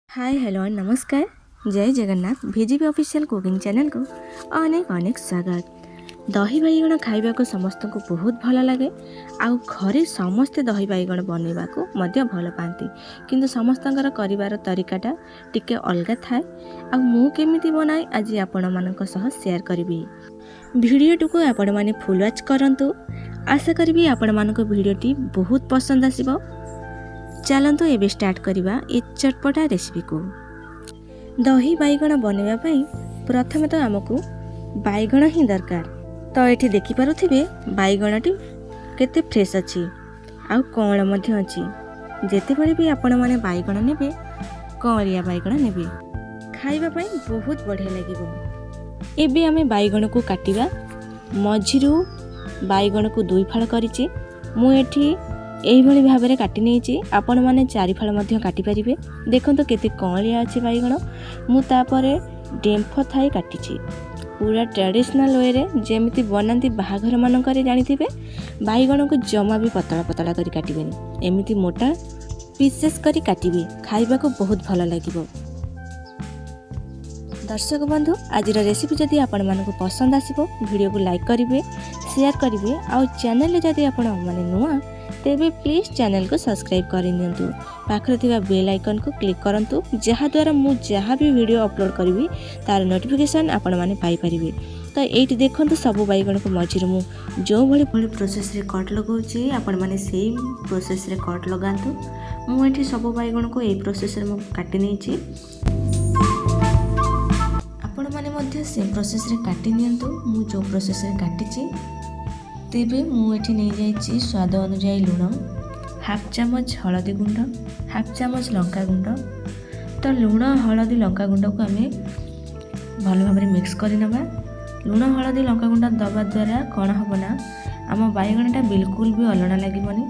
Hi hello नमस्कार जय Jagannath vgp official cooking channel को अनेक अनेक स्वागत। दही बाइगण खाइबा को समस्त को बहुत भल लगे आउ घरे समस्ते दही बाइगण बनैबा को मध्य भल पाती किंतु समस्तंकर करिवार तरीकाटा टिके अलगा थाए। आ मु केमिति बनाए आज आपण मानक सह शेयर करबी। वीडियो को आपण माने फुल वॉच करंतु। आशा करबी आपण मानक वीडियोटी बहुत पसंद आसीबो। चलतु एबे स्टार्ट करवा ए चटपटा रेसिपी को। दही बाइगण बनैबा पई प्रथमे तो आमको बाइगण ही दरकार। तो एठी देखि पारुथिबे बाइगणटी केते फ्रेश अछि आउ कौन मध्य अछि। जेते बळे भी आपण माने बाइगण नेबे कौरिया बाइगण नेबे खाइबा पई बहुत बढ़िया लागिबो। एबे आमे बाइगण को काटिबा। मझिरु बाइगण को दुई फाळ करिछि। मु एठी एही भली भाबरे काटि नेछि। आपण माने चारि फाळ मध्य काटि परिबे। देखंतो केते कौलिया अछि बाइगण। मु तापरे डेम्फ थाई काटिछि पूरा ट्रेडिशनल वे रे जेमिति बनांती बाहाघर मानकरे जानिथिबे। बाइगण को जमा भी पतला पतला करी काटिबेनी, एमिति मोटा पीसेस करी काटिबे। खाइबा को बहुत भल लागिबो। दर्शक बंधु आज रेसिपी जदि आपण मानक पसंद आसीबो वीडियो को लाइक करिवे, शेयर करिवे। आ चैनल रे जदि आपण माने नुआ तेबे प्लीज चैनल को सब्सक्राइब करि नियंतु। पाखरे थिबा बेल आइकन को क्लिक करंतु जहा द्वारा मु जहा भी वीडियो अपलोड करिवि तार नोटिफिकेशन आपण माने पाई परिबे। तो एठी देखंतु सब बाइगण को मझिर मु जो भली भली प्रोसेस रे कट लगाउची आपण माने सेम प्रोसेस रे कट लगांतु। मु एठी सब बाइगण को ए प्रोसेस रे मु काटि नेछि। आपण माने मध्ये सेम प्रोसेस रे काटि नियंतु। मु जो प्रोसेस रे काटिछि तेबे मु एठी नै जाइछि स्वाद अनुसार लुण, हाफ चामच हळदी गुंड, हाफ चामच लंका गुंड। तो लुण हळदी लंका गुंड को आमे भल भाबरे मिक्स करि नबा। लुण हळदी लंका गुंड दबा द्वारा कोन हबना आम बाइगणटा बिल्कुल भी अलणा लागिबनी।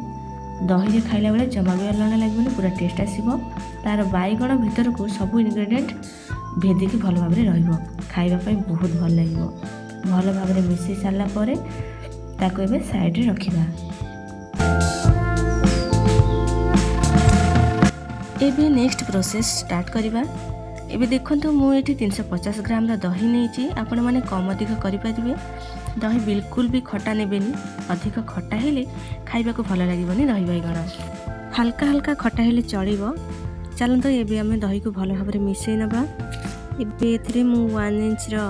दही रे खाइला बेले जमा भी अलणा लागिबनी, पूरा टेस्ट आसीबो। तार बाइगण भीतर को सब इंग्रेडिएंट भेदिकी भल भाबरे रहइबो। खाइबा पई बहुत भल लागिबो। भल भाबरे मिसि साला परे ताको एबे साइड रे रखिबा। एबे नेक्स्ट प्रोसेस स्टार्ट करिबा। एबे देखंतु मु एठी 350 ग्राम रा दही नेछि। आपण माने कम अधिक करि परिबे। दही बिल्कुल भी खट्टा नेबेनी। अधिक खट्टा हेले खाइबा को भल लागिबनी दही बाइगण। हल्का हल्का खट्टा हेले चलिबो। चलंतो एबे हमें दही को भल भाबरे मिसै नबा। एबे एथिरे मु 1 इंच रो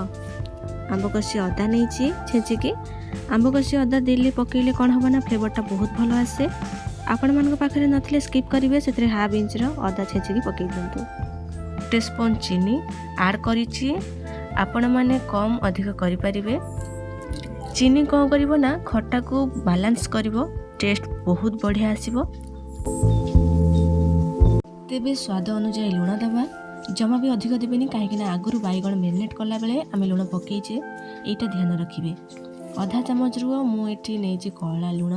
आंब कसी अदा नेछि छेचिके। आंब कसी अदा देले पकेले कोन हबना फ्लेवरटा बहुत भल आसे। आपण मानक पाखरे नथिले स्किप करिवे। सेतरे हाफ इंच रो अदा छेचिके पकेइ दंतु। टीस्पून चीनी ऐड करिछि। आपण माने कम अधिक करि परिबे। चीनी को करिवो ना खट्टा को बैलेंस करिवो, टेस्ट बहुत बढ़िया आसीबो। तेबे स्वाद अनुसार लुण दबा। जमा भी अधिक देबेनी काहेकि ना आगुरु बाइगण मैरिनेट करला बेले आमे लुण पकेइछे, एटा ध्यान रखिबे। आधा चामच रु मु एठी नेछि कळा लुण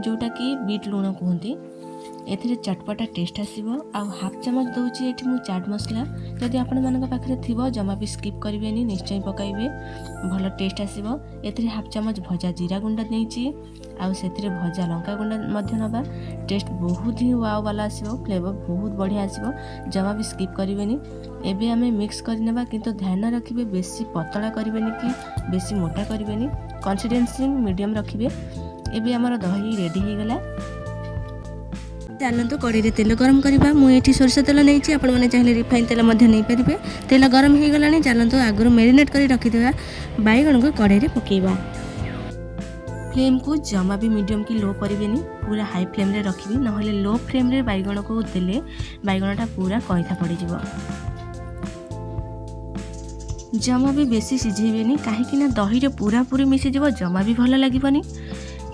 जोटा कि बीट लुण कहते। एथिरे चटपटा टेस्ट आसीबो। आ हाफ चामच दउछि एठी मु चाट मसला। जदि आपण मानक पाखरे थिबो जमा भी स्किप करिवेनी, निश्चय पकाइबे, भल टेस्ट आसीबो। एथिरे हाफ चामच भजा जीरा गुंड नेछि आ सेथिरे भजा लंका गुंड मध्य नबा। टेस्ट बहुत ही वाव वाला आसीबो, फ्लेवर बहुत बढ़िया आसीबो। जमा भी स्किप करिवेनी। एबे आमे मिक्स करि नेबा, किंतु ध्यान रखिबे बेसी पतला करिवेनी कि बेसी मोटा करिवेनी। Consistency medium रखिबे। एबे हमर दही रेडी हो गला। चलंतु कड़ाई रे तेल गरम करबा। मु एठी सरसो तेल नेछि। आपण माने चाहिले रिफाइन तेल मध्य नै परिबे। तेल गरम हो गलानी। चलंतु आगुरु मैरिनेट करी रखि देबा बाइगण को कड़ाई रे पकेइबा। फ्लेम को जमा भी मीडियम की लो करिवेनी, पूरा हाई फ्लेम रे रखिबे। नहले लो फ्लेम रे बाइगण को देले बाइगणटा पूरा कइथा पड़ी जिवो। जमा भी बेसी सिझेबेनी काहेकि ना दही रे पूरा पूरी मिसि जिवो, जमा भी भल लागिबनी।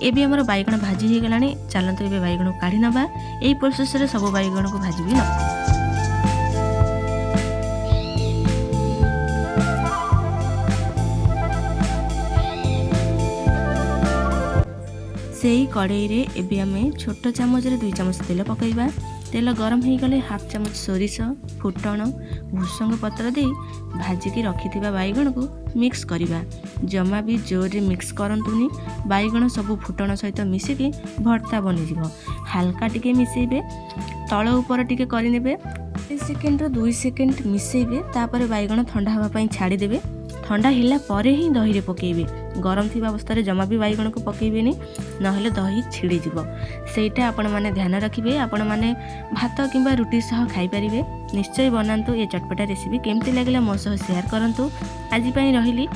एबे हमर बाइगण भाजी हो गलानी। चलंतु एबे बाइगण को काढी नबा। एई प्रोसेस रे सब बाइगण को भाजी भी न। सेई कड़ाई रे एबे हमें छोट चामच रे 2 चामच तेल पकाइबा। तेल गरम हो गले हाफ चामच सोरिष, फुटण, भूसंग पत्र दे भाजिकी रखिथिबा बाइगण को मिक्स करिबा। जमा भी जोर रे मिक्स करंतुनी। बाइगण सब फुटण सहित मिसिकी भर्ता बनि जिवो। हल्का टिके मिसेबे, तळ ऊपर टिके करि नेबे। 1 सेकेंड 2 सेकेंड मिसेइबे तापर बैगण ठंडा हवा पई छाड़ी देबे। ठंडा हिला परे ही दही रे पकेइबे। गरम थी अवस्था जमा भी बैगण को पकेइबेनी नहले दही छिड़ी जीवो। सेटा आपण माने ध्यान रखिबे। आपण माने भात किंबा रुटी सह खाई परिबे। निश्चय बनांतु ये चटपटा रेसिपी। केमती लागला मो सह शेयर करंतु। आज पई रहिली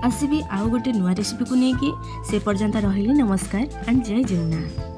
आसीबी आउ गोटे नुआ रेसिपी को नेकी। से पर्यंत रहिली नमस्कार एंड जय जगन्नाथ।